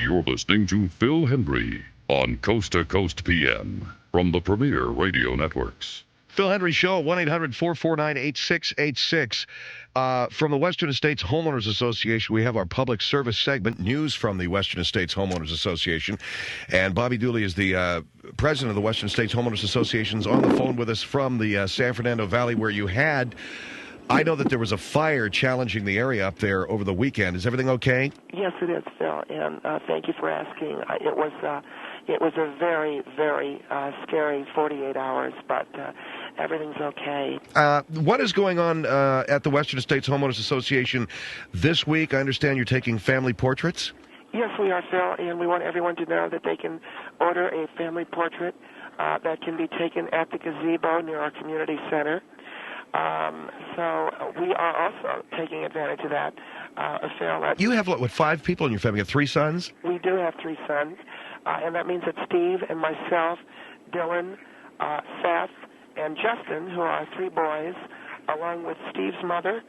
You're listening to Phil Hendrie on Coast to Coast PM from the Premier Radio Networks. Phil Hendrie Show, 1-800-449-8686. From the Western Estates Homeowners Association, we have our public service segment, News from the Western Estates Homeowners Association. And Bobbie Dooley is the president of the Western States Homeowners Association, is on the phone with us from the San Fernando Valley, where you had... I know that there was a fire challenging the area up there over the weekend. Is everything okay? Yes, it is, Phil, and thank you for asking. It was a very, very scary 48 hours, but everything's okay. What is going on at the Western States Homeowners Association this week? I understand you're taking family portraits? Yes, we are, Phil, and we want everyone to know that they can order a family portrait that can be taken at the gazebo near our community center. So we are also taking advantage of that. Phil, you have, what, 5 people in your family? You have 3 sons? We do have 3 sons, and that means that Steve and myself, Dylan, Seth, and Justin, who are our 3 boys, along with Steve's mother,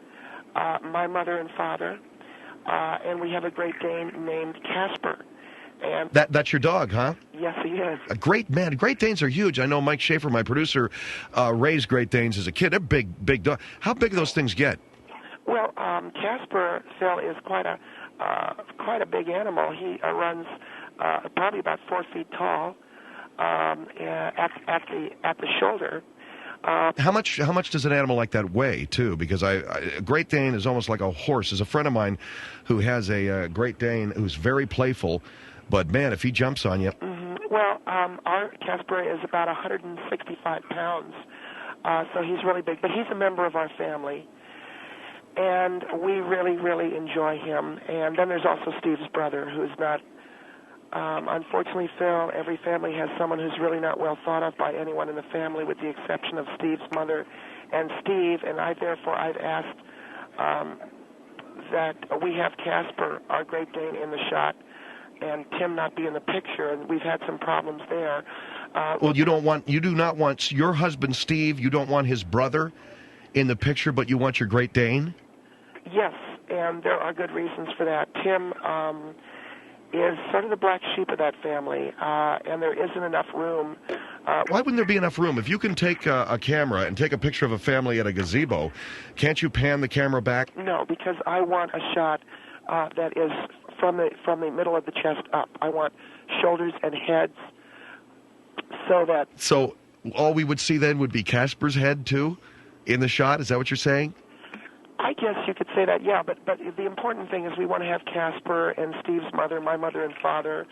my mother and father, and we have a Great Dane named Casper. And that's your dog, huh? Yes, he is. A great man. Great Danes are huge. I know Mike Schaefer, my producer, raised Great Danes as a kid. They're big dog. How big do those things get? Well, Casper, Phil, is quite a big animal. He runs probably about 4 feet tall at the shoulder. How much does an animal like that weigh, too? Because a Great Dane is almost like a horse. There's a friend of mine who has a Great Dane who's very playful, but, man, if he jumps on you... Mm-hmm. Well, our Casper is about 165 pounds, so he's really big. But he's a member of our family, and we really, really enjoy him. And then there's also Steve's brother, who's not... unfortunately, Phil, every family has someone who's really not well thought of by anyone in the family, with the exception of Steve's mother and Steve. And I've asked that we have Casper, our Great Dane, in the shot, and Tim not be in the picture, and we've had some problems there. Well, you do not want your husband, Steve, you don't want his brother in the picture, but you want your Great Dane? Yes, and there are good reasons for that. Tim is sort of the black sheep of that family, and there isn't enough room. Why wouldn't there be enough room? If you can take a camera and take a picture of a family at a gazebo, can't you pan the camera back? No, because I want a shot that is from the middle of the chest up. I want shoulders and heads, So all we would see then would be Casper's head, too, in the shot? Is that what you're saying? I guess you could say that, yeah, but the important thing is we want to have Casper and Steve's mother, my mother and father.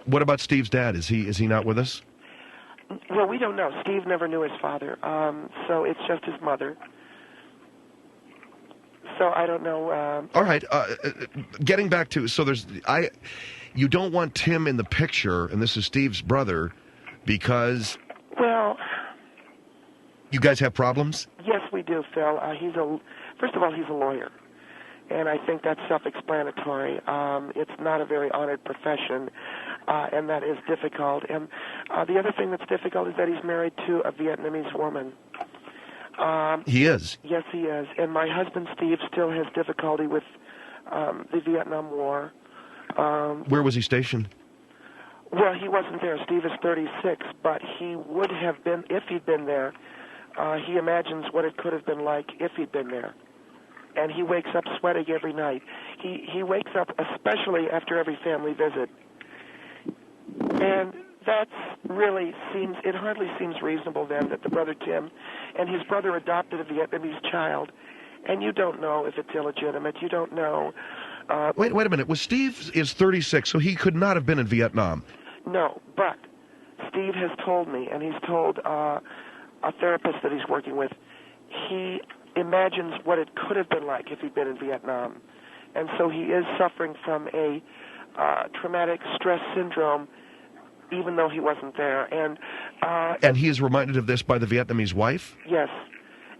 What about Steve's dad? Is he not with us? Well, we don't know. Steve never knew his father, so it's just his mother. So I don't know. All right, getting back to, you don't want Tim in the picture, and this is Steve's brother, because... Well... You guys have problems? Yes, we do, Phil. First of all, he's a lawyer, and I think that's self-explanatory. It's not a very honored profession, and that is difficult. And the other thing that's difficult is that he's married to a Vietnamese woman. He is? Yes, he is. And my husband, Steve, still has difficulty with the Vietnam War. Where was he stationed? Well, he wasn't there. Steve is 36, but he would have been if he'd been there. He imagines what it could have been like if he'd been there. And he wakes up sweating every night. He wakes up especially after every family visit. And that really it hardly seems reasonable then that the brother Tim and his brother adopted a Vietnamese child. And you don't know if it's illegitimate. You don't know. Wait a minute. Was Steve is 36, so he could not have been in Vietnam. No, but Steve has told me, and he's told a therapist that he's working with, he imagines what it could have been like if he'd been in Vietnam. And so he is suffering from a traumatic stress syndrome, even though he wasn't there. And he is reminded of this by the Vietnamese wife? Yes,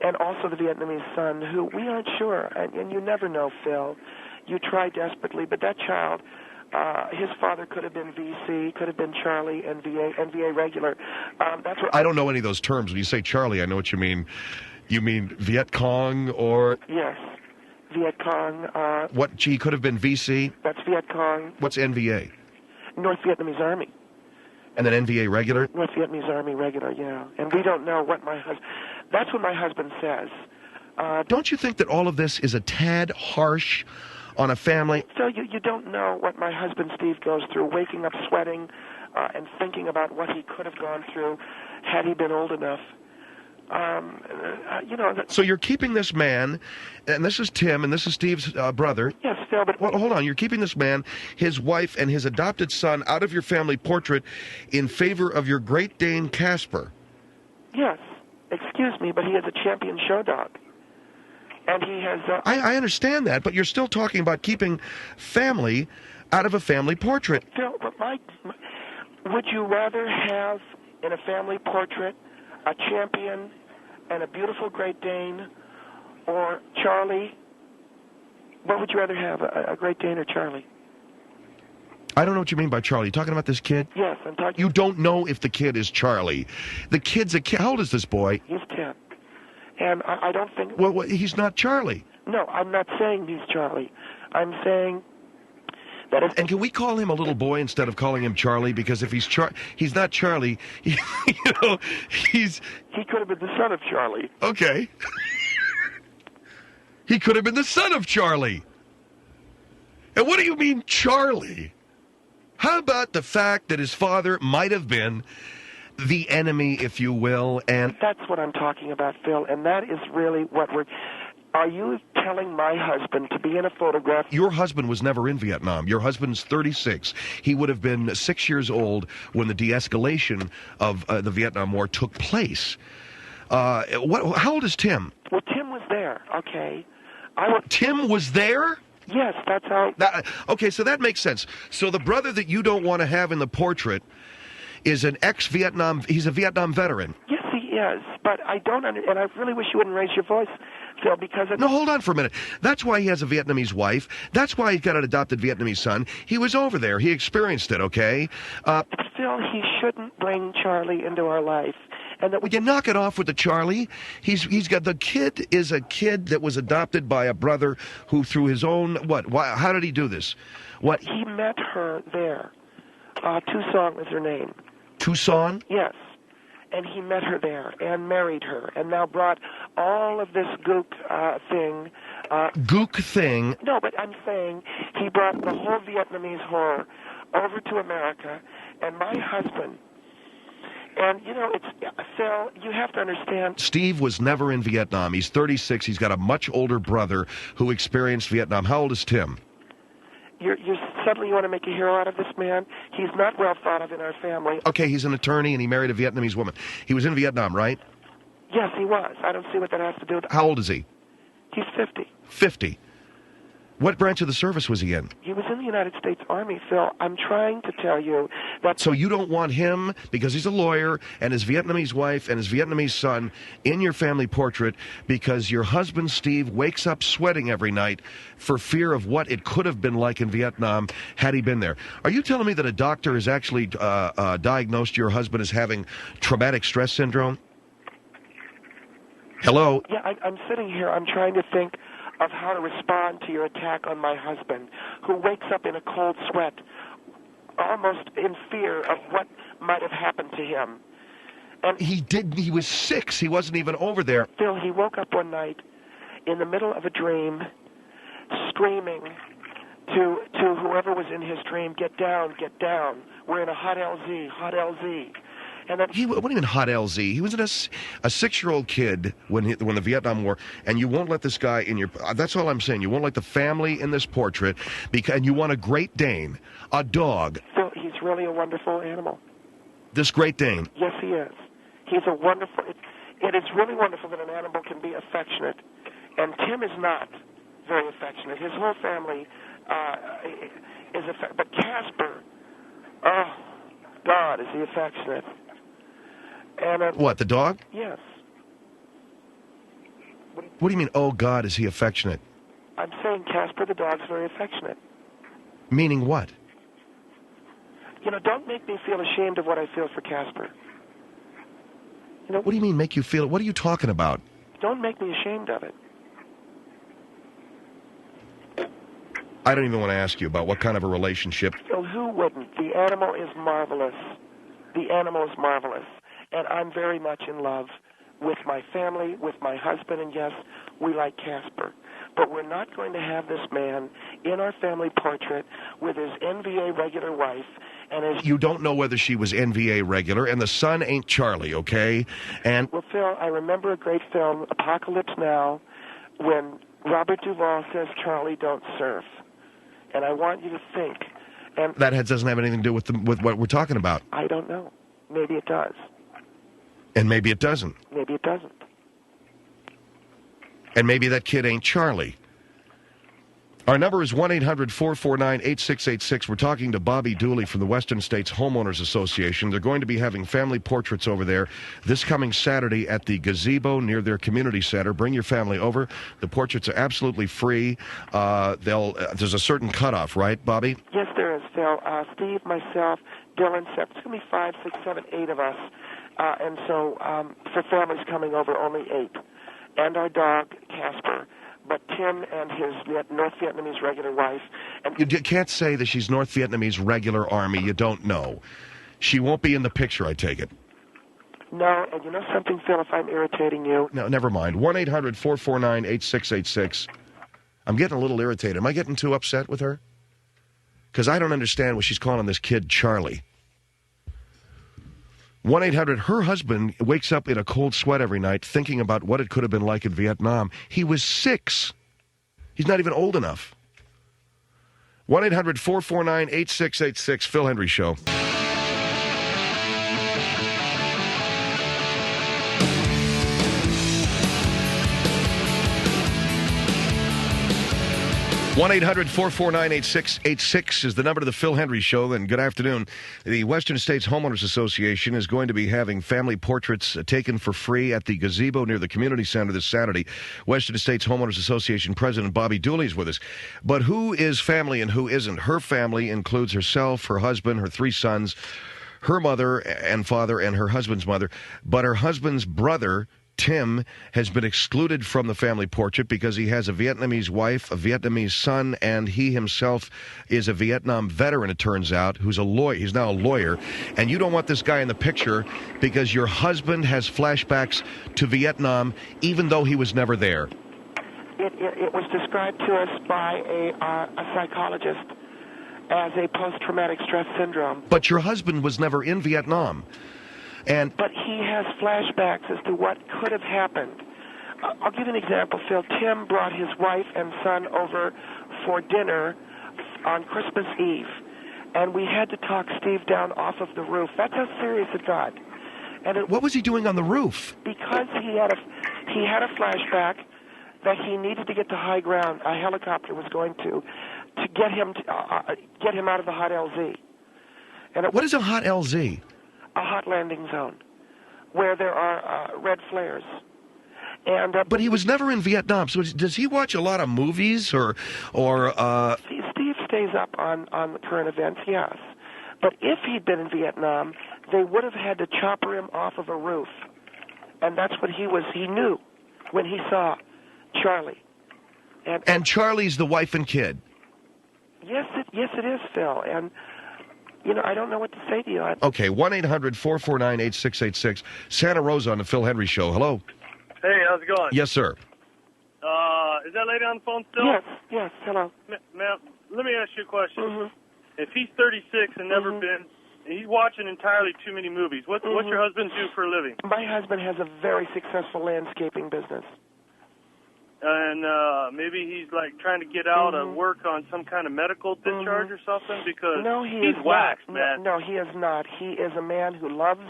and also the Vietnamese son, who we aren't sure, and you never know, Phil. You try desperately, but that child... his father could have been VC, could have been Charlie, and VA regular. That's what I don't know any of those terms. When you say Charlie, I know what you mean. You mean Viet Cong or... Yes. Viet Cong. What? He could have been VC. That's Viet Cong. What's NVA? North Vietnamese Army. And then NVA regular? North Vietnamese Army regular, yeah. And we don't know what my husband... That's what my husband says. Don't you think that all of this is a tad harsh on a family? So you don't know what my husband Steve goes through, waking up sweating and thinking about what he could have gone through had he been old enough. So you're keeping this man, and this is Tim, and this is Steve's brother. Yes, Phil, but... Well, hold on. You're keeping this man, his wife, and his adopted son out of your family portrait in favor of your Great Dane Casper. Yes. Excuse me, but he is a champion show dog. And he has... I understand that, but you're still talking about keeping family out of a family portrait. Phil, but would you rather have in a family portrait a champion and a beautiful Great Dane, or Charlie? What would you rather have, a Great Dane or Charlie? I don't know what you mean by Charlie. You talking about this kid? Yes, I'm talking... You don't know if the kid is Charlie. The kid's a kid. How old is this boy? He's 10. And I don't think... Well, he's not Charlie. No, I'm not saying he's Charlie. I'm saying that if... And can we call him a little boy instead of calling him Charlie? Because if he's not Charlie, he's... He could have been the son of Charlie. Okay. He could have been the son of Charlie. And what do you mean, Charlie? How about the fact that his father might have been the enemy, if you will, and... That's what I'm talking about, Phil, and that is really what we're... Are you telling my husband to be in a photograph? Your husband was never in Vietnam. Your husband's 36. He would have been 6 years old when the de-escalation of the Vietnam War took place. How old is Tim? Well, Tim was there, okay. Tim was there? Yes, that's how... Okay, so that makes sense. So the brother that you don't want to have in the portrait is an ex-Vietnam... He's a Vietnam veteran. Yes, he is, but I don't... And I really wish you wouldn't raise your voice, Phil, because... No, hold on for a minute. That's why he has a Vietnamese wife. That's why he's got an adopted Vietnamese son. He was over there. He experienced it, okay? Phil, he shouldn't bring Charlie into our life. And that Would you knock it off with the Charlie? He's got... The kid is a kid that was adopted by a brother who, through his own... What? Why, how did he do this? What? He met her there. Tucson was her name. Tucson? Yes. And he met her there and married her and now brought all of this gook thing. Gook thing? No, but I'm saying he brought the whole Vietnamese horror over to America, and my husband... And, Phil, you have to understand... Steve was never in Vietnam. He's 36. He's got a much older brother who experienced Vietnam. How old is Tim? You're suddenly you want to make a hero out of this man? He's not well thought of in our family. Okay, he's an attorney and he married a Vietnamese woman. He was in Vietnam, right? Yes, he was. I don't see what that has to do with... How old is he? He's 50. 50. What branch of the service was he in? He was in the United States Army, Phil. I'm trying to tell you that... So you don't want him, because he's a lawyer, and his Vietnamese wife and his Vietnamese son in your family portrait because your husband, Steve, wakes up sweating every night for fear of what it could have been like in Vietnam had he been there. Are you telling me that a doctor has actually diagnosed your husband as having traumatic stress syndrome? Hello? Yeah, I'm sitting here. I'm trying to think of how to respond to your attack on my husband, who wakes up in a cold sweat, almost in fear of what might have happened to him. And he was 6. He wasn't even over there. Phil, he woke up one night in the middle of a dream, screaming to whoever was in his dream, get down, we're in a hot LZ. And then What do you mean hot LZ? He was a 6-year-old kid when the Vietnam War, and you won't let this guy in your... That's all I'm saying. You won't let the family in this portrait, and you want a Great Dane, a dog. Phil, he's really a wonderful animal. This Great Dane. Yes, he is. He's a wonderful... It is really wonderful that an animal can be affectionate, and Tim is not very affectionate. His whole family is affectionate. But Casper, oh, God, is he affectionate. And What, the dog? Yes. What do you mean, oh, God, is he affectionate? I'm saying Casper the dog's very affectionate. Meaning what? Don't make me feel ashamed of what I feel for Casper. What do you mean make you feel... What are you talking about? Don't make me ashamed of it. I don't even want to ask you about what kind of a relationship. So who wouldn't? The animal is marvelous. The animal is marvelous. And I'm very much in love with my family, with my husband, and yes, we like Casper. But we're not going to have this man in our family portrait with his NVA regular wife and his... You don't know whether she was NVA regular, and the son ain't Charlie, okay? And Well, Phil, I remember a great film, Apocalypse Now, when Robert Duvall says, Charlie, don't surf. And I want you to think... And that doesn't have anything to do with what we're talking about. I don't know. Maybe it does. And maybe it doesn't. Maybe it doesn't. And maybe that kid ain't Charlie. Our number is 1-800-449-8686. We're talking to Bobbie Dooley from the Western States Homeowners Association. They're going to be having family portraits over there this coming Saturday at the gazebo near their community center. Bring your family over. The portraits are absolutely free. There's a certain cutoff, right, Bobbie? Yes, there is, Phil. Steve, myself, Dylan, Seth. It's going to be 5, 6, 7, 8 of us. And so for families coming over, only 8. And our dog, Casper. But Tim and his North Vietnamese regular wife. And You can't say that she's North Vietnamese regular army. You don't know. She won't be in the picture, I take it. No, and you know something, Phil, if I'm irritating you? No, never mind. 1-800-449-8686. I'm getting a little irritated. Am I getting too upset with her? Because I don't understand what she's calling this kid Charlie. 1-800, her husband wakes up in a cold sweat every night thinking about what it could have been like in Vietnam. He was 6. He's not even old enough. 1-800-449-8686, Phil Hendrie Show. One 1-800-449-8686 is the number to the Phil Hendrie Show, and good afternoon. The Western States Homeowners Association is going to be having family portraits taken for free at the gazebo near the community center this Saturday. Western States Homeowners Association President Bobbie Dooley is with us. But who is family and who isn't? Her family includes herself, her husband, her 3 sons, her mother and father, and her husband's mother. But her husband's brother, Tim, has been excluded from the family portrait because he has a Vietnamese wife, a Vietnamese son, and he himself is a Vietnam veteran, it turns out, who's a lawyer. He's now a lawyer. And you don't want this guy in the picture because your husband has flashbacks to Vietnam, even though he was never there. It was described to us by a psychologist as a post-traumatic stress syndrome. But your husband was never in Vietnam. But he has flashbacks as to what could have happened. I'll give you an example, Phil. Tim brought his wife and son over for dinner on Christmas Eve, and we had to talk Steve down off of the roof. That's how serious it got. And What was he doing on the roof? Because he had a flashback that he needed to get to high ground. A helicopter was going to get him out of the hot LZ. And What is a hot LZ? A hot landing zone where there are red flares. And But he was never in Vietnam. So does he watch a lot of movies or Steve stays up on the current events, yes. But if he'd been in Vietnam, they would have had to chopper him off of a roof. And that's what he knew when he saw Charlie. And Charlie's the wife and kid. Yes, it is, Phil. And I don't know what to say to you. Okay, 1-800-449-8686. Santa Rosa on the Phil Hendrie Show. Hello. Hey, how's it going? Yes, sir. Is that lady on the phone still? Yes, hello. Ma'am, let me ask you a question. Mm-hmm. If he's 36 and never been, and he's watching entirely too many movies, what's your husband do for a living? My husband has a very successful landscaping business. And maybe he's like trying to get out of work on some kind of medical discharge or something because he's waxed, man. No, he is not. He is a man who loves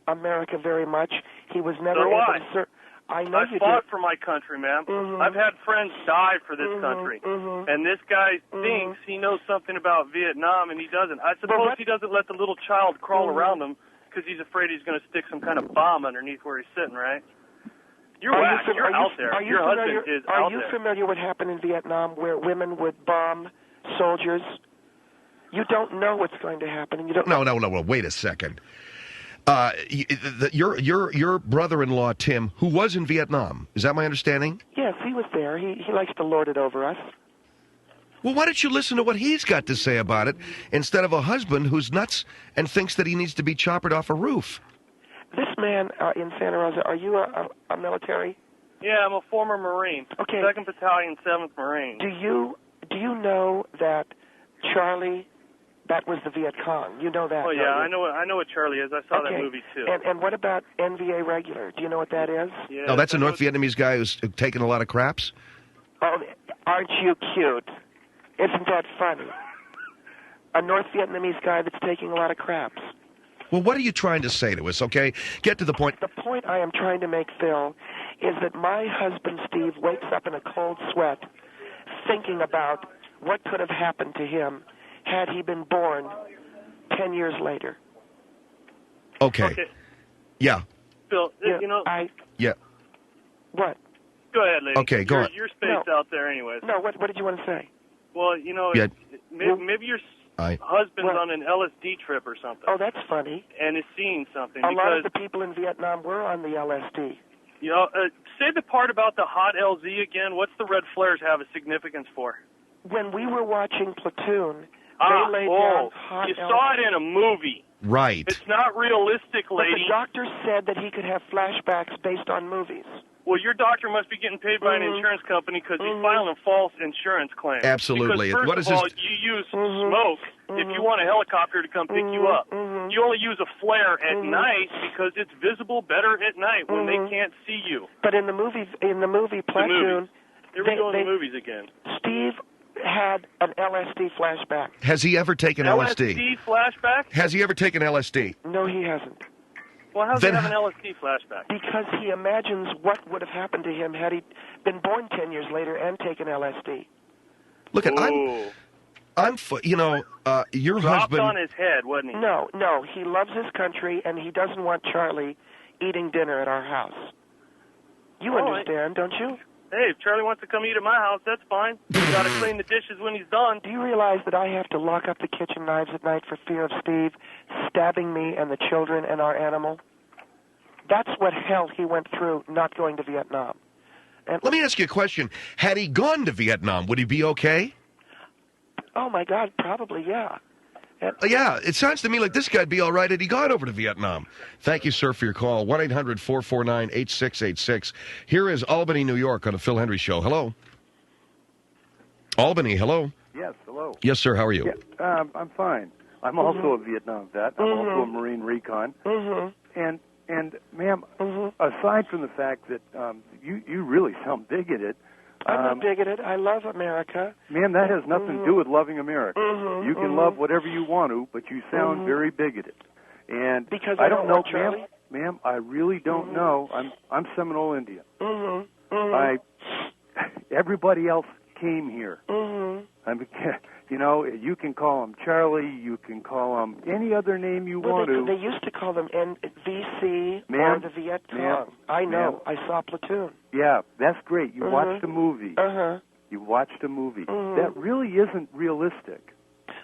America very much. He was never So able I. to serve. I know you fought did. for my country, man. Mhm. I've had friends die for this country. And this guy thinks he knows something about Vietnam, and he doesn't. I suppose he doesn't let the little child crawl around him because he's afraid he's going to stick some kind of bomb underneath where he's sitting, right? You're out there. Your husband is out there. Are you familiar what happened in Vietnam where women would bomb soldiers? You don't know what's going to happen. And you don't No, wait a second. Your brother-in-law, Tim, who was in Vietnam, is that my understanding? Yes, he was there. He likes to lord it over us. Well, why don't you listen to what he's got to say about it instead of a husband who's nuts and thinks that he needs to be choppered off a roof? This man in Santa Rosa, are you a military? Yeah, I'm a former Marine. Okay. 2nd Battalion, 7th Marine. Do you know that Charlie, that was the Viet Cong? You know that? Oh yeah, I know what Charlie is. I saw okay. that movie too. And what about NVA regular? Do you know what that is? Yeah, Oh, that's a North Vietnamese guy who's taking a lot of craps? Oh, aren't you cute? Isn't that funny? A North Vietnamese guy that's taking a lot of craps. Well, what are you trying to say to us, okay? Get to the point. The point I am trying to make, Phil, is that my husband, Steve, wakes up in a cold sweat thinking about what could have happened to him had he been born 10 years later. Okay. Yeah. Phil, Yeah. What? Go ahead, lady. Okay, go on. You're spaced out there anyways. No, what did you want to say? Well, Yeah. maybe your husband's on an LSD trip or something. Oh, that's funny. And is seeing something. A lot of the people in Vietnam were on the LSD. You know, say the part about the hot LZ again. What's the red flares have a significance for? When we were watching Platoon, they laid down hot you LSD. saw it in a movie. Right. It's not realistic, lady. But the doctor said that he could have flashbacks based on movies. Well, your doctor must be getting paid by an insurance company because he's filing a false insurance claim. Absolutely. Because What first is of all, this? you use smoke if you want a helicopter to come pick you up. You only use a flare at night because it's visible better at night when they can't see you. But in the movie Platoon, Here we go in the movies again. Steve had an LSD flashback. Has he ever taken LSD? LSD flashback? Has he ever taken LSD? No, he hasn't. Well, how does he have an LSD flashback? Because he imagines what would have happened to him had he been born 10 years later and taken LSD. Look at your Dropped husband on his head, wasn't he? No, he loves his country and he doesn't want Charlie eating dinner at our house. You understand, don't you? Hey, if Charlie wants to come eat at my house, that's fine. He's got to clean the dishes when he's done. Do you realize that I have to lock up the kitchen knives at night for fear of Steve stabbing me and the children and our animal? That's what hell he went through not going to Vietnam. And let me ask you a question. Had he gone to Vietnam, would he be okay? Oh, my God, probably, yeah. Yeah, it sounds to me like this guy'd be all right had he gone over to Vietnam. Thank you, sir, for your call. 1-800-449-8686. Here is Albany, New York on the Phil Hendrie Show. Hello. Albany, hello. Yes, hello. Yes, sir, how are you? Yeah, I'm fine. I'm also a Vietnam vet. I'm also a Marine recon. And ma'am, aside from the fact that you really sound bigoted. I'm not bigoted. I love America. Ma'am, that has nothing to do with loving America. You can love whatever you want to, but you sound very bigoted. And because I don't know, Charlie? ma'am, I really don't know. I'm Seminole Indian. Everybody else came here. I mean, you can call him Charlie. You can call him any other name you want to. They used to call them VC or the Viet Cong. I know. I saw Platoon. Yeah, that's great. You watched a movie. You watched a movie. That really isn't realistic.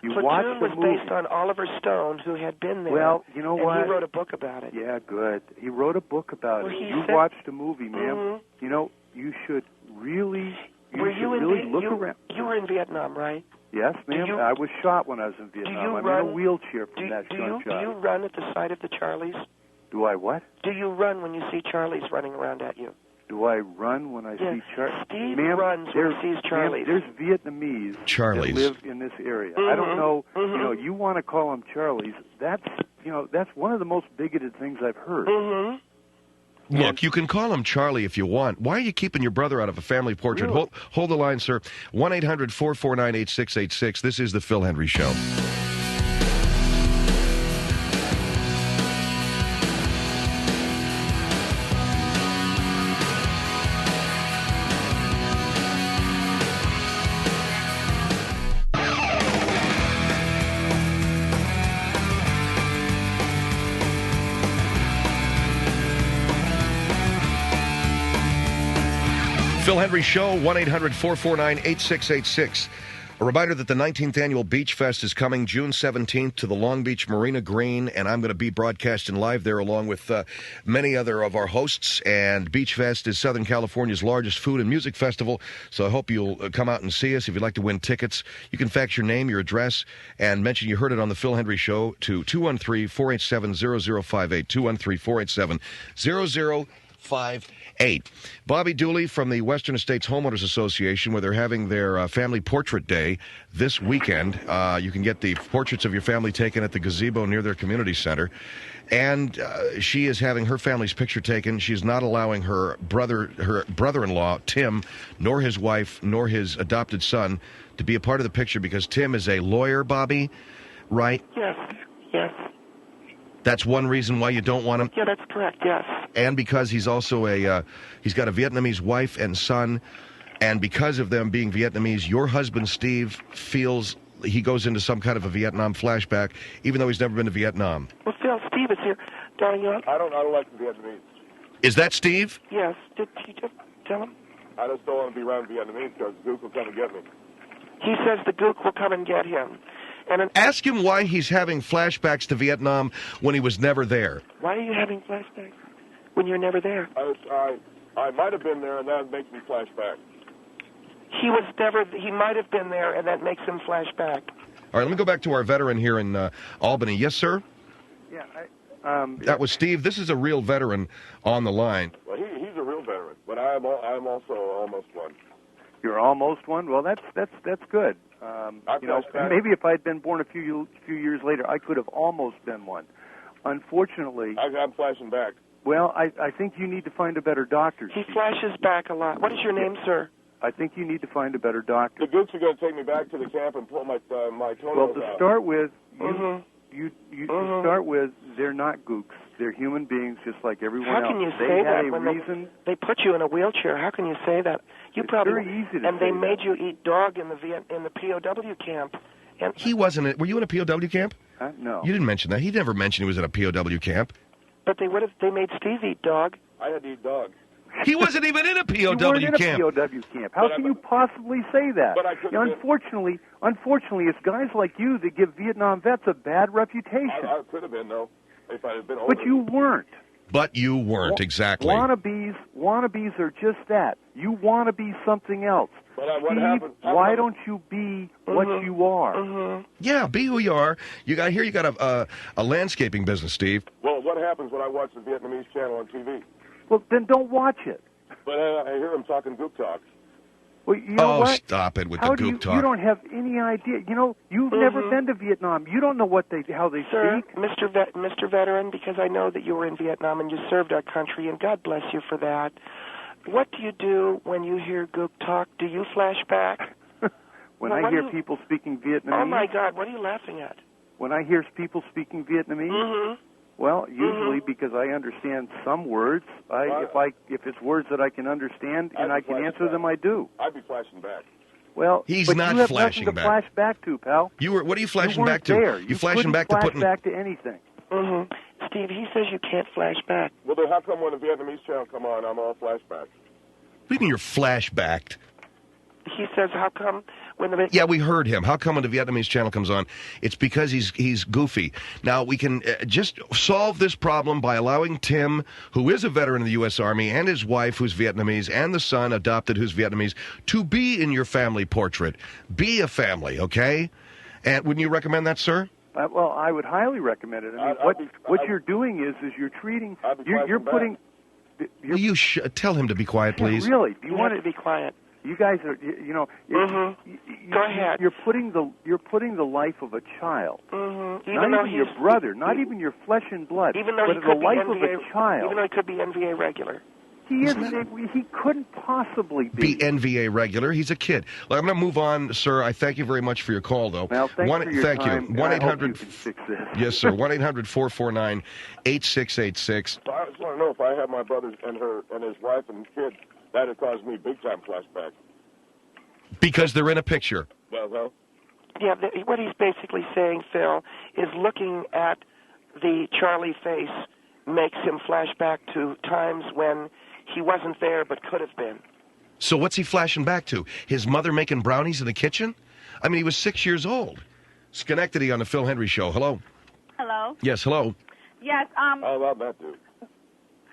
Platoon was based on Oliver Stone, who had been there. Well, you know what? And he wrote a book about it. Yeah, good. He wrote a book about it. You watched a movie, ma'am. You know, you should really, look around. You were in Vietnam, right? Yes, ma'am. I was shot when I was in Vietnam. I'm in a wheelchair from that gunshot. Do you run at the sight of the Charlies? Do I what? Do you run when you see Charlies running around at you? Do I run when I see Charlies? Steve runs when he sees Charlies. There's Vietnamese that live in this area. I don't know. You want to call them Charlies? That's one of the most bigoted things I've heard. Look, you can call him Charlie if you want. Why are you keeping your brother out of a family portrait? Really? Hold the line, sir. 1-800-449-8686. This is the Phil Hendrie Show. Phil Hendrie Show, 1-800-449-8686. A reminder that the 19th Annual Beach Fest is coming June 17th to the Long Beach Marina Green, and I'm going to be broadcasting live there along with many other of our hosts. And Beach Fest is Southern California's largest food and music festival, so I hope you'll come out and see us. If you'd like to win tickets, you can fax your name, your address, and mention you heard it on the Phil Hendrie Show to 213-487-0058, 213-487-0058. Bobbie Dooley from the Western States Homeowners Association, where they're having their family portrait day this weekend. You can get the portraits of your family taken at the gazebo near their community center. And she is having her family's picture taken. She's not allowing her brother-in-law, Tim, nor his wife, nor his adopted son to be a part of the picture because Tim is a lawyer, Bobbie, right? Yes, yes. That's one reason why you don't want him? Yeah, that's correct, yes. And because he's also he's got a Vietnamese wife and son, and because of them being Vietnamese, your husband, Steve, feels he goes into some kind of a Vietnam flashback, even though he's never been to Vietnam. Well, Phil, Steve is here. Darling, I don't like the Vietnamese. Is that Steve? Yes. Did he just tell him? I just don't want to be around Vietnamese because Gook will come and get me. He says the Gook will come and get him. And ask him why he's having flashbacks to Vietnam when he was never there. Why are you having flashbacks when you're never there? I might have been there, and that makes me flashback. He might have been there, and that makes him flashback. All right, let me go back to our veteran here in Albany. Yes, sir? Yeah, that was Steve. This is a real veteran on the line. Well, he's a real veteran, but I'm also almost one. You're almost one? Well, that's good. Maybe if I'd been born a few years later, I could have almost been one. Unfortunately, I'm flashing back. Well, I think you need to find a better doctor. He flashes back a lot. What is your name, sir? I think you need to find a better doctor. The Gooks are going to take me back to the camp and pull my toenails out. Well, to start with, to start with, they're not Gooks. They're human beings just like everyone else. How can you say that when they put you in a wheelchair? How can you say that? It's very easy to and say they made that. you eat dog in the POW camp. And he wasn't. Were you in a POW camp? No. You didn't mention that. He never mentioned he was in a POW camp. But they made Steve eat dog. I had to eat dog. He wasn't even in a POW you weren't in camp. a POW camp. How can you possibly say that? But I couldn't. Unfortunately, it's guys like you that give Vietnam vets a bad reputation. I could have been, though, if I had been older. But you weren't. But you weren't, exactly. Wannabes are just that. You want to be something else. But Steve, why don't you be what you are? Yeah, be who you are. You got a landscaping business, Steve. Well, what happens when I watch the Vietnamese channel on TV? Well, then don't watch it. But I hear them talking Gook talk. Well, you know what? Stop it with the Gook talk. You don't have any idea. You've never been to Vietnam. You don't know how they Sir, speak. Mr. Veteran, because I know that you were in Vietnam and you served our country, and God bless you for that. What do you do when you hear Gook talk? Do you flash back? When I hear people speaking Vietnamese. Oh my God! What are you laughing at? When I hear people speaking Vietnamese. Well, usually because I understand some words. If it's words that I can understand and I can answer them, I do. I'd be flashing back. Well, he's but not you have flashing nothing to back. flash back to, pal. What are you flashing back to? There. You flashing back flash to putting back to anything. Steve, he says you can't flash back. Well, then how come when the Vietnamese channel come on, I'm all flashback? What do you mean you're flashbacked? He says, how come when the... Yeah, we heard him. How come when the Vietnamese channel comes on? It's because he's goofy. Now, we can just solve this problem by allowing Tim, who is a veteran of the U.S. Army, and his wife, who's Vietnamese, and the son, adopted, who's Vietnamese, to be in your family portrait. Be a family, okay? And wouldn't you recommend that, sir? Well, I would highly recommend it. I mean, what you're doing is you're treating... You're putting... Will you tell him to be quiet, please? Yeah, really? Do you want to be quiet? You guys are, Go ahead. You're putting the life of a child, not even your brother, not even your flesh and blood, even though but he the could be life NVA, of a child. Even though he could be NVA regular. He couldn't possibly be NVA regular. He's a kid. Well, I'm going to move on, sir. I thank you very much for your call, though. Well, thank you. Thank you. 1-800. Yes, sir. 1-800-449-8686. I just want to know if I had my brother and his wife and kid, that would cause me big time flashback. Because they're in a picture. Well. Yeah, what he's basically saying, Phil, is looking at the Charlie face makes him flash back to times when he wasn't there but could have been. So what's he flashing back to? His mother making brownies in the kitchen? I mean, he was 6 years old. Schenectady on the Phil Hendrie Show. Hello? Hello? Yes, hello? Yes, How about that, dude?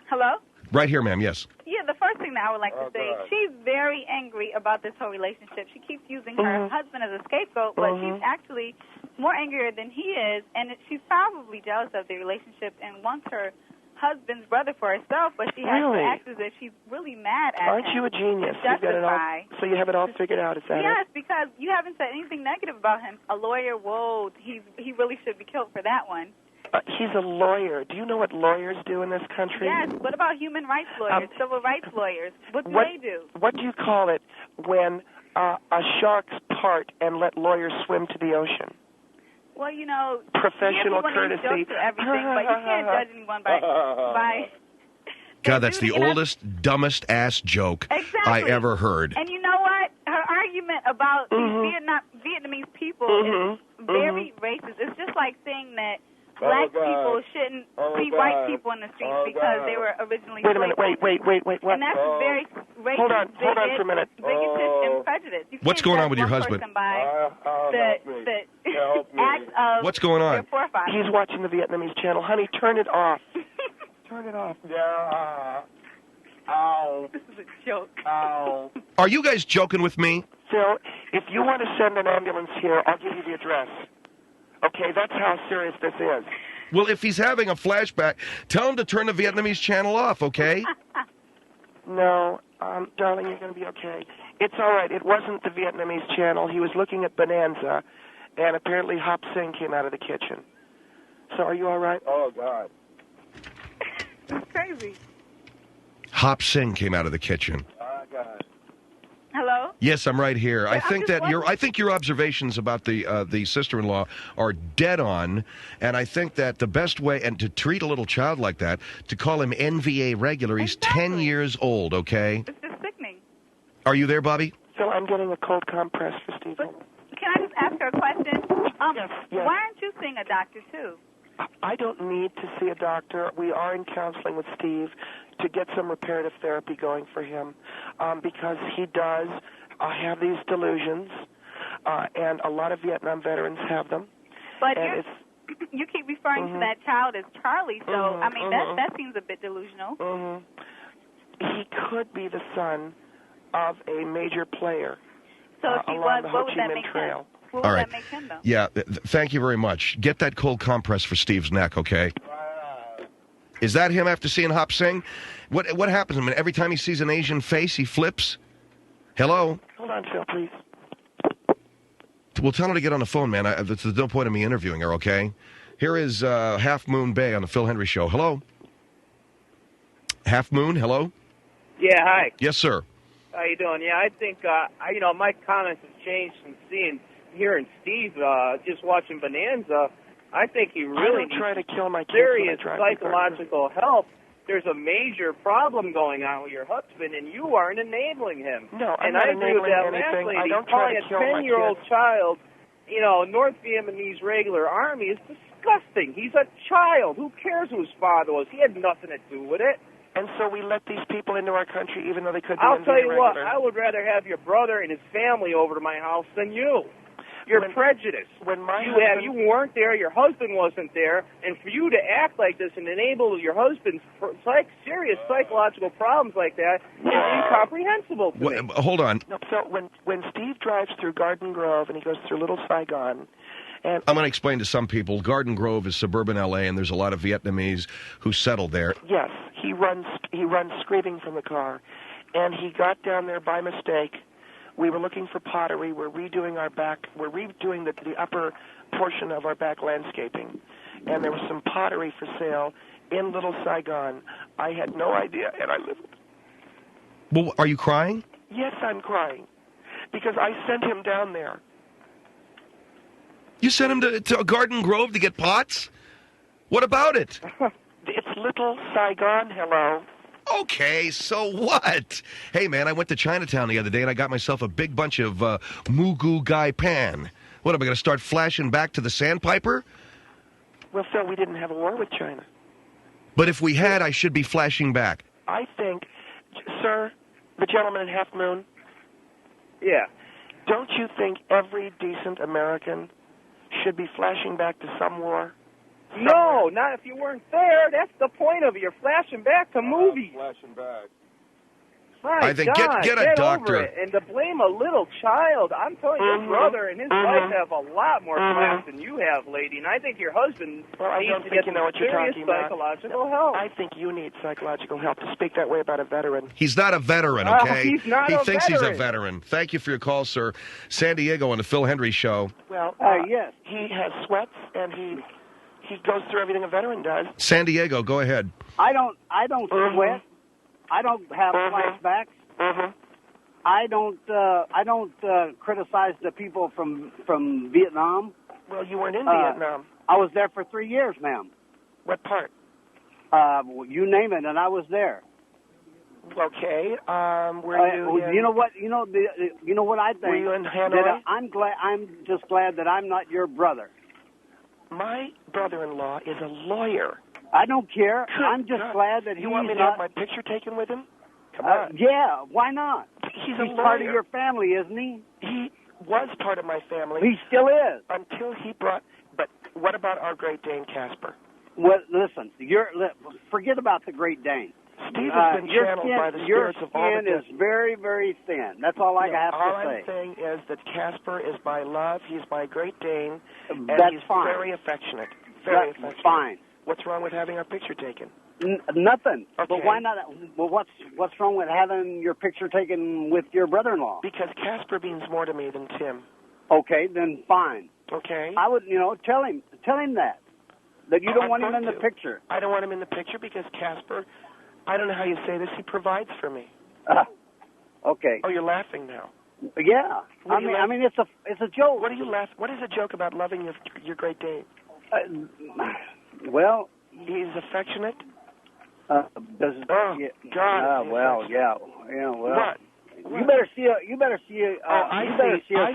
hello? Right here, ma'am, yes. Yeah, the first thing that I would like to say, God. she's very angry about this whole relationship. She keeps using her husband as a scapegoat, but she's actually more angrier than he is, and she's probably jealous of the relationship and wants her husband's brother for herself, but she has to act as if she's really mad at Aren't him. you a genius? To You've got it all, justify. so you have it all figured out, is that Yes, it? because you haven't said anything negative about him. A lawyer, whoa, he really should be killed for that one. He's a lawyer. Do you know what lawyers do in this country? Yes, what about human rights lawyers, civil rights lawyers? What do they do? What do you call it when a shark's part and let lawyers swim to the ocean? Well, you know, Professional courtesy. courtesy. To everything, but you can't judge anyone by God, that's the oldest, dumbest ass joke I ever heard. And you know what? Her argument about these Vietnamese people is very racist. It's just like saying that black people shouldn't see white people in the streets because they were originally Wait a minute. Wait. What? And that's very racist. Hold on for a minute. Bigoted and prejudiced. You What's can't going on judge with your one husband? person by the acts of What's going on? their forefathers. He's watching the Vietnamese channel. Honey, turn it off. Turn it off. Yeah. Ow. This is a joke. Ow. Are you guys joking with me? Phil, if you want to send an ambulance here, I'll give you the address. Okay, that's how serious this is. Well, if he's having a flashback, tell him to turn the Vietnamese channel off, okay? No, darling, you're going to be okay. It's all right. It wasn't the Vietnamese channel. He was looking at Bonanza, and apparently Hop Sing came out of the kitchen. So are you all right? Oh, God. It's crazy. Hop Sing came out of the kitchen. Oh, God. Hello? Yes, I'm right here. I I'm think just that your observations about the sister-in-law are dead on, and I think that the best way and to treat a little child like that, to call him NVA regular, he's 10 years old, okay? It's just sickening. Are you there, Bobbie? So I'm getting a cold compress for Steve. But can I just ask her a question? Yes. Why aren't you seeing a doctor, too? I don't need to see a doctor. We are in counseling with Steve to get some reparative therapy going for him because he does have these delusions, and a lot of Vietnam veterans have them. But you keep referring to that child as Charlie, so, I mean, that seems a bit delusional. He could be the son of a major player So if he along was, the Ho what would Chi that Minh make Trail. him? What would that make him, though? Yeah, thank you very much. Get that cold compress for Steve's neck, okay? Is that him after seeing Hop Sing? What happens? I mean, every time he sees an Asian face, he flips? Hello? Hold on, Phil, please. Well, tell her to get on the phone, man. There's no point in me interviewing her, okay? Here is Half Moon Bay on the Phil Hendrie Show. Hello? Half Moon, hello? Yeah, hi. Yes, sir. How you doing? Yeah, I think, my comments have changed from hearing Steve, just watching Bonanza. I think he really needs try to kill my kids serious when I drive psychological help. There's a major problem going on with your husband, and you aren't enabling him. No, I'm and not I agree with that enabling last anything. lady. I don't try Calling to kill a my 10-year-old kids. child, North Vietnamese regular army is disgusting. He's a child. Who cares who his father was? He had nothing to do with it. And so we let these people into our country even though they could be I'll tell you what, irregular. I would rather have your brother and his family over to my house than you. You're prejudiced. When my You weren't there, your husband wasn't there, and for you to act like this and enable your husband's serious psychological problems like that is incomprehensible to me. Hold on. No, so when Steve drives through Garden Grove and he goes through Little Saigon, and I'm going to explain to some people, Garden Grove is suburban L.A., and there's a lot of Vietnamese who settled there. yes, he runs screaming from the car, and he got down there by mistake. We were looking for pottery. We're redoing the upper portion of our back landscaping, and there was some pottery for sale in Little Saigon. I had no idea, and I lived. Well, are you crying? Yes, I'm crying because I sent him down there. You sent him to Garden Grove to get pots? What about it? It's Little Saigon, hello. Okay, so what? Hey, man, I went to Chinatown the other day, and I got myself a big bunch of Mugu Gai Pan. What, am I going to start flashing back to the Sandpiper? Well, Phil, we didn't have a war with China. But if we had, I should be flashing back. I think, sir, the gentleman in Half Moon, Yeah. Don't you think every decent American should be flashing back to some war? No, not if you weren't there. That's the point of it. You're flashing back to movies. Flashing back. My I think God, get a doctor. over it. And to blame a little child, I'm telling you, your brother and his wife have a lot more class than you have, lady. And I think your husband needs to get some serious psychological help. I think you need psychological help to speak that way about a veteran. He's not a veteran, okay? He's not he a thinks veteran. he's a veteran. Thank you for your call, sir. San Diego on the Phil Hendrie Show. Well, yes. He has sweats, and he goes through everything a veteran does. San Diego, go ahead. I don't sweat. I don't have flashbacks. I don't criticize the people from Vietnam. Well, you weren't in Vietnam. I was there for 3 years, ma'am. What part? You name it, and I was there. Okay. Were you? You know what? You know what I think. Were you in Hanoi? I'm just glad that I'm not your brother. My brother-in-law is a lawyer. I don't care. Good I'm just God. glad that You want me to have my picture taken with him? Come on. Yeah, why not? He's a lawyer. Part of your family, isn't he? He was part of my family. He still is. Until he brought... But what about our Great Dane, Casper? Well, listen, forget about the Great Dane. Steve has been channeled by the spirits of all the... Your skin is very, very thin. That's all I have to say. All I'm saying is that Casper is my love. He's my Great Dane. And That's he's fine. very affectionate. Very affectionate. Fine. What's wrong with having our picture taken? Nothing. Okay. But why not? Well, what's wrong with having your picture taken with your brother-in-law? Because Casper means more to me than Tim. Okay, then fine. Okay. I would, tell him that you don't want him in the picture. I don't want him in the picture because Casper, I don't know how you say this, he provides for me. Okay. Oh, you're laughing now. Yeah. I mean, it's a joke. What are you laughing? What is a joke about loving your Great Dane? Well, he's affectionate. God. Well. What? You better see a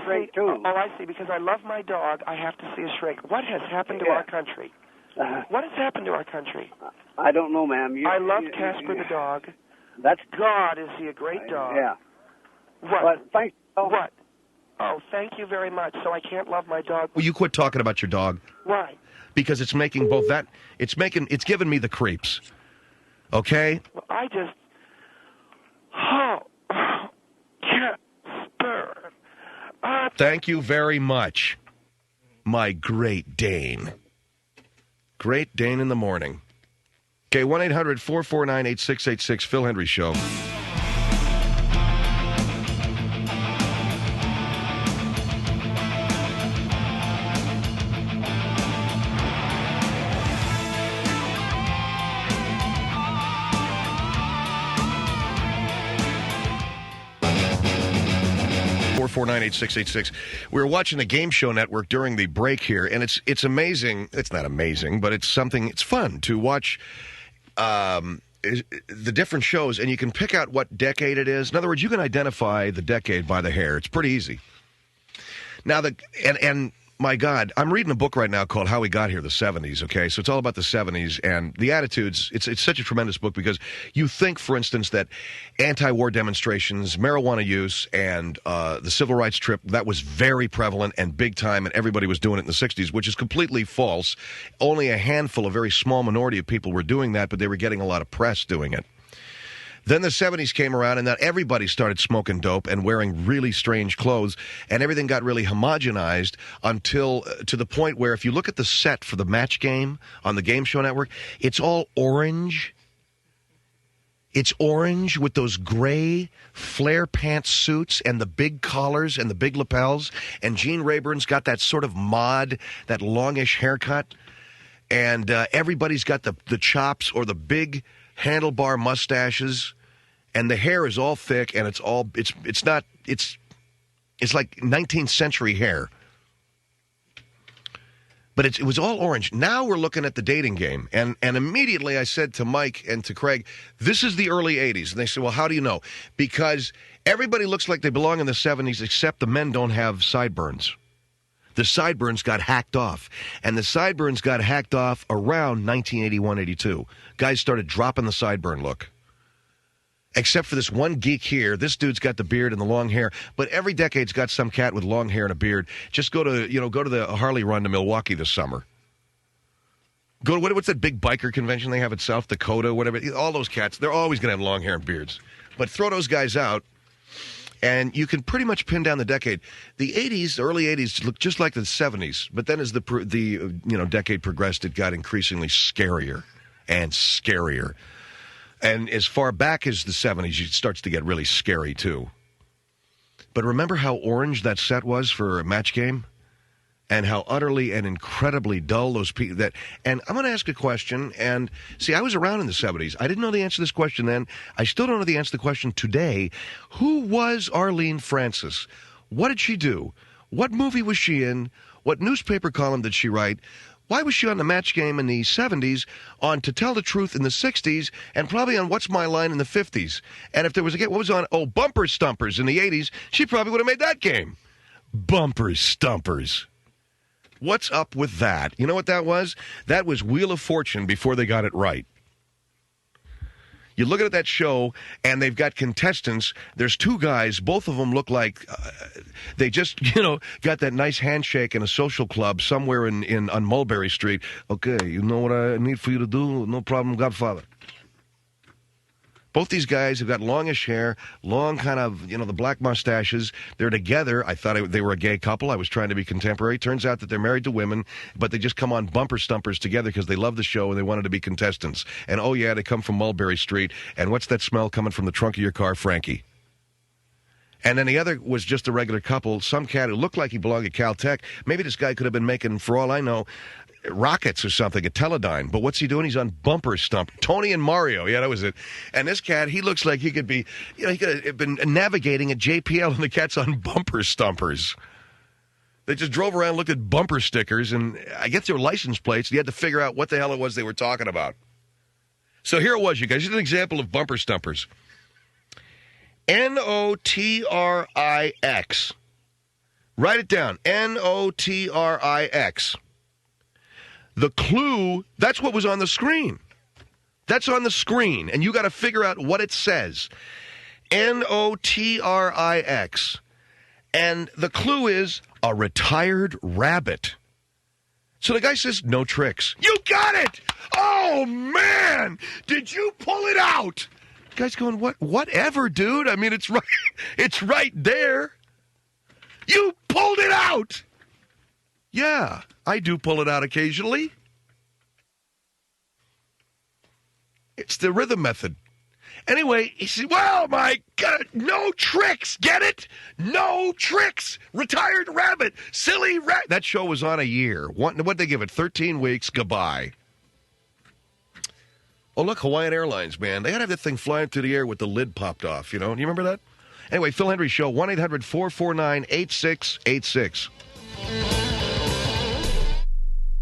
shrink too. Oh, I see. Because I love my dog, I have to see a shrink. What has happened to our country? What has happened to our country? I don't know, ma'am. I love Casper the dog. That's God. Is he a great dog? Yeah. What? But thanks. What? Oh, thank you very much. So I can't love my dog. Will you quit talking about your dog? Why? Because it's making both that... It's giving me the creeps. Okay? Well, I just... Oh, Casper. Thank you very much, my Great Dane. Great Dane in the morning. Okay, 1-800-449-8686, Phil Hendrie Show. We were watching the Game Show Network during the break here, and it's amazing. It's not amazing, but it's fun to watch the different shows, and you can pick out what decade it is. In other words, you can identify the decade by the hair. It's pretty easy. Now, and my God, I'm reading a book right now called How We Got Here, the 70s, okay? So it's all about the 70s and the attitudes. It's such a tremendous book because you think, for instance, that anti-war demonstrations, marijuana use, and the civil rights trip, that was very prevalent and big time, and everybody was doing it in the 60s, which is completely false. Only a handful, a very small minority of people were doing that, but they were getting a lot of press doing it. Then the 70s came around, and then everybody started smoking dope and wearing really strange clothes, and everything got really homogenized until to the point where if you look at the set for the match game on the Game Show Network, it's all orange. It's orange with those gray flare pants suits and the big collars and the big lapels, and Gene Rayburn's got that sort of mod, that longish haircut, and everybody's got the chops or the big handlebar mustaches. And the hair is all thick, and it's like 19th century hair. But it was all orange. Now we're looking at the dating game. And immediately I said to Mike and to Craig, this is the early 80s. And they said, well, how do you know? Because everybody looks like they belong in the 70s, except the men don't have sideburns. The sideburns got hacked off. And the sideburns got hacked off around 1981-82. Guys started dropping the sideburn look. Except for this one geek here. This dude's got the beard and the long hair, but every decade's got some cat with long hair and a beard. Just go to the Harley run to Milwaukee this summer. Go to what's that big biker convention they have at South Dakota, whatever. All those cats, they're always going to have long hair and beards. But throw those guys out, and you can pretty much pin down the decade. The 80s, the early 80s, looked just like the 70s. But then as the decade progressed, it got increasingly scarier and scarier. And as far back as the 70s, it starts to get really scary, too. But remember how orange that set was for a Match Game? And how utterly and incredibly dull those people that. And I'm going to ask a question. And see, I was around in the 70s. I didn't know the answer to this question then. I still don't know the answer to the question today. Who was Arlene Francis? What did she do? What movie was she in? What newspaper column did she write? Why was she on the Match Game in the 70s, on To Tell the Truth in the 60s, and probably on What's My Line in the 50s? And if there was a game, what was on? Oh, Bumper Stumpers in the 80s, she probably would have made that game. Bumper Stumpers. What's up with that? You know what that was? That was Wheel of Fortune before they got it right. You look at that show, and they've got contestants. There's two guys. Both of them look like they just, got that nice handshake in a social club somewhere on Mulberry Street. Okay, you know what I need for you to do? No problem, Godfather. Both these guys have got longish hair, long kind of, the black mustaches. They're together. I thought they were a gay couple. I was trying to be contemporary. Turns out that they're married to women, but they just come on Bumper Stumpers together because they love the show and they wanted to be contestants. And, oh, yeah, they come from Mulberry Street. And what's that smell coming from the trunk of your car? Frankie. And then the other was just a regular couple, some cat who looked like he belonged at Caltech. Maybe this guy could have been making, for all I know, rockets or something, a Teledyne. But what's he doing? He's on Bumper Stump. Tony and Mario. Yeah, that was it. And this cat, he looks like he could be, he could have been navigating at JPL, and the cat's on Bumper Stumpers. They just drove around, looked at bumper stickers, and I guess they were license plates. You had to figure out what the hell it was they were talking about. So here it was, you guys. Here's an example of Bumper Stumpers. Notrix. Write it down. Notrix. The clue, that's what was on the screen. That's on the screen, and you got to figure out what it says. Notrix. And the clue is a retired rabbit. So the guy says, no tricks. You got it! Oh, man! Did you pull it out? The guy's going, whatever, dude. I mean, it's right there. You pulled it out! Yeah, I do pull it out occasionally. It's the rhythm method. Anyway, he said, well, my God, no tricks, get it? No tricks. Retired rabbit, silly rabbit. That show was on a year. What'd they give it, 13 weeks? Goodbye. Oh, look, Hawaiian Airlines, man. They had to have that thing flying through the air with the lid popped off, Do you remember that? Anyway, Phil Hendrie Show, 1-800-449-8686.